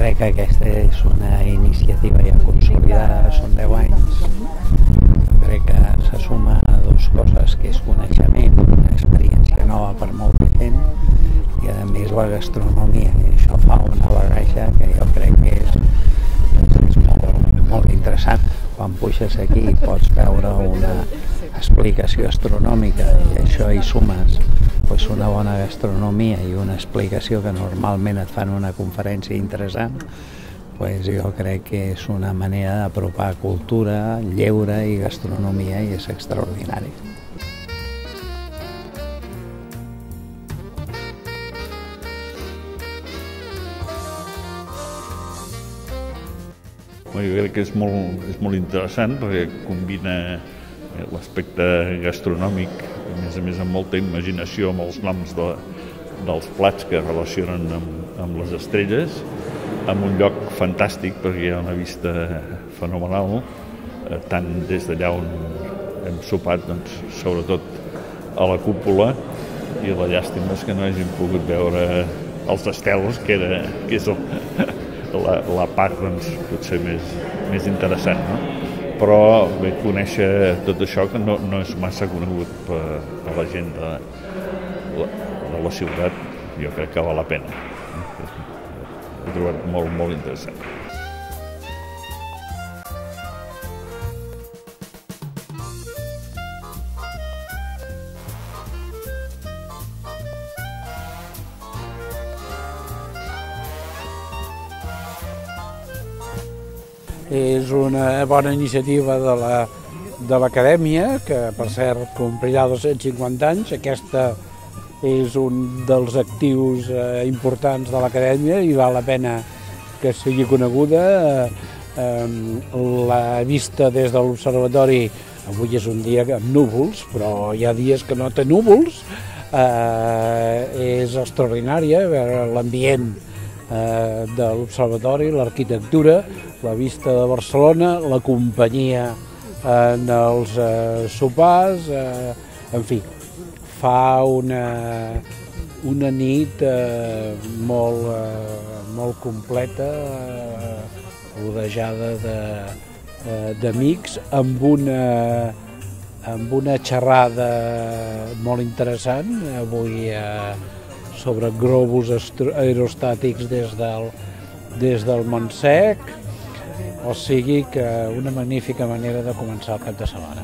crec que aquesta és una iniciativa ja consolidada, són 10 anys. Jo crec que se suma a dues coses, que és coneixement, una experiència nova per molta gent, i a més la gastronomia, i això fa una barreja que jo crec que és molt interessant. Quan puixes aquí pots veure una explicació astronòmica i això hi sumes una bona gastronomia i una explicació que normalment et fan una conferència interessant, jo crec que és una manera d'apropar cultura, lleure i gastronomia i és extraordinari. Jo crec que és molt interessant perquè combina l'aspecte gastronòmic, a més amb molta imaginació, amb els noms dels plats que es relacionen amb les estrelles, en un lloc fantàstic perquè hi ha una vista fenomenal, tant des d'allà on hem sopat, sobretot a la cúpula, i la llàstima és que no hàgim pogut veure els estels, que és la part potser més interessant, no? Però conèixer tot això que no és massa conegut per la gent de la ciutat, jo crec que val la pena. Ho he trobat molt interessant. És una bona iniciativa de l'Acadèmia, que per cert complirà 250 anys. Aquesta és un dels actius importants de l'Acadèmia i val la pena que sigui coneguda. La vista des de l'observatori, avui és un dia amb núvols, però hi ha dies que no té núvols, és extraordinària, veure l'ambient de l'observatori, l'arquitectura, la vista de Barcelona, la companyia en els sopars, en fi, fa una nit molt completa, rodejada d'amics, amb una xerrada molt interessant, avui sobre globus aerostàtics des del Montsec, o sigui que una magnífica manera de començar el cap de setmana.